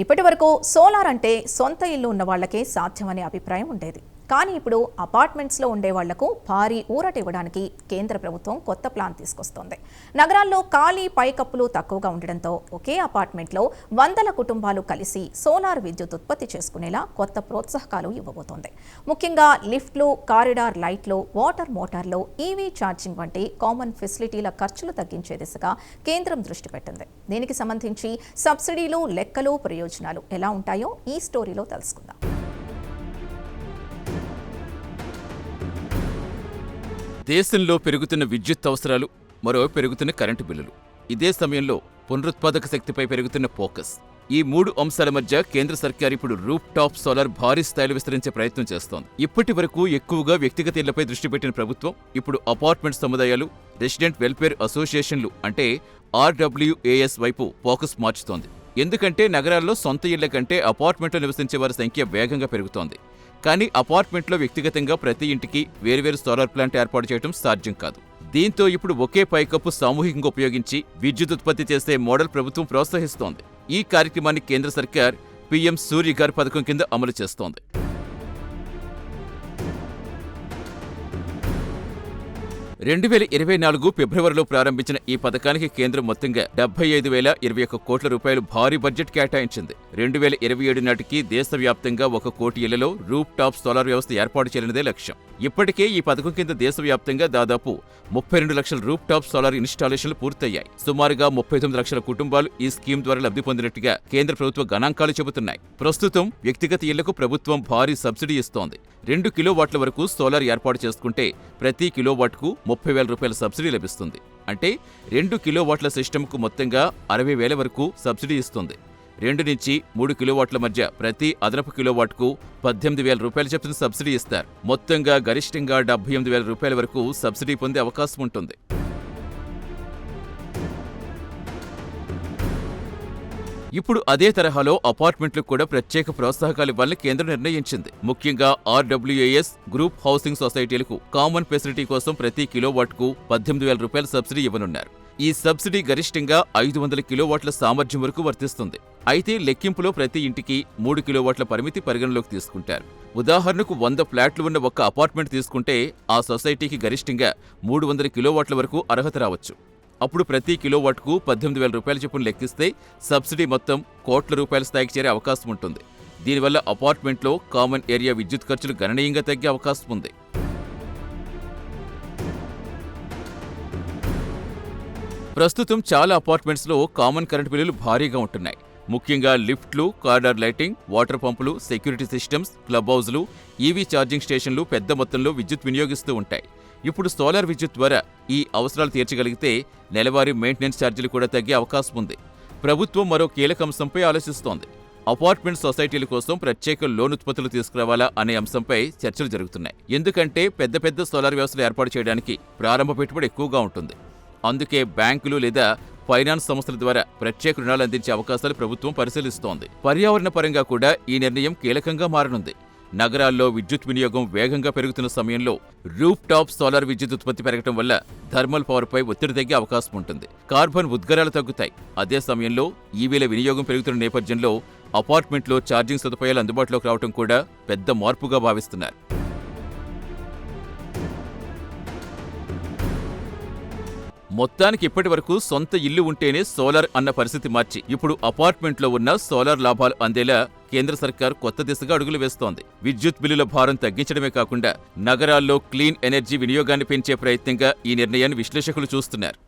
ఇప్పటివరకు సోలార్ అంటే సొంత ఇల్లు ఉన్న వాళ్లకే సాధ్యమనే అభిప్రాయం ఉండేది. కానీ ఇప్పుడు అపార్ట్మెంట్స్లో ఉండే వాళ్లకు భారీ ఊరట ఇవ్వడానికి కేంద్ర ప్రభుత్వం కొత్త ప్లాన్ తీసుకొస్తోంది. నగరాల్లో ఖాళీ పైకప్పులు తక్కువగా ఉండడంతో ఒకే అపార్ట్మెంట్లో వందల కుటుంబాలు కలిసి సోలార్ విద్యుత్ ఉత్పత్తి చేసుకునేలా కొత్త ప్రోత్సాహకాలు ఇవ్వబోతోంది. ముఖ్యంగా లిఫ్ట్లు, కారిడార్ లైట్లు, వాటర్ మోటార్లు, ఈవీ ఛార్జింగ్ వంటి కామన్ ఫెసిలిటీల ఖర్చులు తగ్గించే దిశగా కేంద్రం దృష్టి పెట్టింది. దీనికి సంబంధించి సబ్సిడీలు, లెక్కలు, ప్రయోజనాలు ఎలా ఉంటాయో ఈ స్టోరీలో తెలుసుకుందాం. దేశంలో పెరుగుతున్న విద్యుత్ అవసరాలు, మరో పెరుగుతున్న కరెంటు బిల్లులు, ఇదే సమయంలో పునరుత్పాదక శక్తిపై పెరుగుతున్న ఫోకస్, ఈ మూడు అంశాల మధ్య కేంద్ర సర్కార్ ఇప్పుడు రూఫ్ టాప్ సోలార్ భారీ స్థాయిలో విస్తరించే ప్రయత్నం చేస్తోంది. ఇప్పటి వరకు ఎక్కువగా వ్యక్తిగత ఇళ్లపై దృష్టి పెట్టిన ప్రభుత్వం ఇప్పుడు అపార్ట్మెంట్ సముదాయాలు, రెసిడెంట్ వెల్ఫేర్ అసోసియేషన్లు అంటే RWAS వైపు ఫోకస్ మార్చుతోంది. ఎందుకంటే నగరాల్లో సొంత ఇళ్ల కంటే అపార్ట్మెంట్లో నివసించే వారి సంఖ్య వేగంగా పెరుగుతోంది. కానీ అపార్ట్మెంట్లో వ్యక్తిగతంగా ప్రతి ఇంటికి వేర్వేరు సోలార్ ప్లాంట్ ఏర్పాటు చేయడం సాధ్యం కాదు. దీంతో ఇప్పుడు ఒకే పైకప్పు సామూహికంగా ఉపయోగించి విద్యుత్ ఉత్పత్తి చేసే మోడల్ ప్రభుత్వం ప్రోత్సహిస్తోంది. ఈ కార్యక్రమాన్ని కేంద్ర సర్కార్ PM సూర్యఘర్ పథకం కింద అమలు చేస్తోంది. 2024 ఫిబ్రవరిలో ప్రారంభించిన ఈ పథకానికి కేంద్రం మొత్తంగా 75,021 కోట్ల రూపాయలు భారీ బడ్జెట్ కేటాయించింది. 2027 నాటికి దేశవ్యాప్తంగా 1 కోటి ఇళ్లలో రూఫ్ టాప్ సోలార్ వ్యవస్థ ఏర్పాటు చేయాలన్నదే లక్ష్యం. ఇప్పటికే ఈ పథకం కింద దేశవ్యాప్తంగా దాదాపు 32 లక్షల రూఫ్ టాప్ సోలార్ ఇన్స్టాలేషన్లు పూర్తయ్యాయి. సుమారుగా 39 లక్షల కుటుంబాలు ఈ స్కీమ్ ద్వారా లబ్ధి పొందినట్టుగా కేంద్ర ప్రభుత్వ గణాంకాలు చెబుతున్నాయి. ప్రస్తుతం వ్యక్తిగత ఇళ్లకు ప్రభుత్వం భారీ సబ్సిడీ ఇస్తోంది. 2 కిలోవాట్ల వరకు సోలార్ ఏర్పాటు చేసుకుంటే ప్రతి కిలోవాట్కు 30,000 రూపాయల సబ్సిడీ లభిస్తుంది. అంటే 2 కిలోవాట్ల సిస్టమ్కు మొత్తంగా 60,000 వరకు సబ్సిడీ ఇస్తుంది. 2 నుంచి 3 కిలోవాట్ల మధ్య ప్రతి అదనపు కిలోవాట్కు 18,000 రూపాయల చొప్పున సబ్సిడీ ఇస్తారు. మొత్తంగా గరిష్టంగా 78,000 రూపాయల వరకు సబ్సిడీ పొందే అవకాశం ఉంటుంది. ఇప్పుడు అదే తరహాలో అపార్ట్మెంట్లకు కూడా ప్రత్యేక ప్రోత్సాహకాలు ఇవ్వాలని కేంద్రం నిర్ణయించింది. ముఖ్యంగా RWAS గ్రూప్ హౌసింగ్ సొసైటీలకు కామన్ ఫెసిలిటీ కోసం ప్రతి కిలోవాట్కు 18,000 రూపాయల సబ్సిడీ ఇవ్వనున్నారు. ఈ సబ్సిడీ గరిష్టంగా 500 కిలోవాట్ల సామర్థ్యం వరకు వర్తిస్తుంది. అయితే లెక్కింపులో ప్రతి ఇంటికి 3 కిలోవాట్ల పరిమితి పరిగణలోకి తీసుకుంటారు. ఉదాహరణకు 100 ఫ్లాట్లు ఉన్న ఒక్క అపార్ట్మెంట్ తీసుకుంటే ఆ సొసైటీకి గరిష్టంగా 300 కిలోవాట్ల వరకు అర్హత రావచ్చు. అప్పుడు ప్రతి కిలోవాట్కు 18,000 రూపాయల చొప్పున లెక్కిస్తే సబ్సిడీ మొత్తం కోట్ల రూపాయల స్థాయికి చేరే అవకాశం ఉంటుంది. దీనివల్ల అపార్ట్మెంట్లో కామన్ ఏరియా విద్యుత్ ఖర్చులు గణనీయంగా తగ్గే అవకాశం ఉంది. ప్రస్తుతం చాలా అపార్ట్మెంట్స్లో కామన్ కరెంట్ బిల్లులు భారీగా ఉంటున్నాయి. ముఖ్యంగా లిఫ్ట్లు, కారిడార్ లైటింగ్, వాటర్ పంపులు, సెక్యూరిటీ సిస్టమ్స్, క్లబ్ హౌజ్లు, ఈవీ ఛార్జింగ్ స్టేషన్లు పెద్ద మొత్తంలో విద్యుత్ వినియోగిస్తూ ఉంటాయి. ఇప్పుడు సోలార్ విద్యుత్ ద్వారా ఈ అవసరాలు తీర్చగలిగితే నెలవారీ మెయింటెనెన్స్ ఛార్జీలు కూడా తగ్గే అవకాశం ఉంది. ప్రభుత్వం మరో కీలక అంశంపై ఆలోచిస్తోంది. అపార్ట్మెంట్ సొసైటీల కోసం ప్రత్యేక లోన్ ఉత్పత్తులు తీసుకురావాలా అనే అంశంపై చర్చలు జరుగుతున్నాయి. ఎందుకంటే పెద్ద సోలార్ వ్యవస్థలు ఏర్పాటు చేయడానికి ప్రారంభ పెట్టుబడి ఎక్కువగా ఉంటుంది. అందుకే బ్యాంకులు లేదా ఫైనాన్స్ సంస్థల ద్వారా ప్రత్యేక రుణాలు అందించే అవకాశాలు ప్రభుత్వం పరిశీలిస్తోంది. పర్యావరణ పరంగా కూడా ఈ నిర్ణయం కీలకంగా మారనుంది. నగరాల్లో విద్యుత్ వినియోగం వేగంగా పెరుగుతున్న సమయంలో రూఫ్ టాప్ సోలార్ విద్యుత్ ఉత్పత్తి పెరగడం వల్ల థర్మల్ పవర్పై ఒత్తిడి తగ్గే అవకాశం ఉంటుంది. కార్బన్ ఉద్గారాలు తగ్గుతాయి. అదే సమయంలో ఈవీల వినియోగం పెరుగుతున్న నేపథ్యంలో అపార్ట్మెంట్లో ఛార్జింగ్ సదుపాయాలు అందుబాటులోకి రావడం కూడా పెద్ద మార్పుగా భావిస్తున్నారు. మొత్తానికి ఇప్పటి వరకు సొంత ఇల్లు ఉంటేనే సోలార్ అన్న పరిస్థితి మార్చి ఇప్పుడు అపార్ట్మెంట్లో ఉన్న సోలార్ లాభాలు అందేలా కేంద్ర సర్కార్ కొత్త దిశగా అడుగులు వేస్తోంది. విద్యుత్ బిల్లుల భారం తగ్గించడమే కాకుండా నగరాల్లో క్లీన్ ఎనర్జీ వినియోగాన్ని పెంచే ప్రయత్నంగా ఈ నిర్ణయాన్ని విశ్లేషకులు చూస్తున్నారు.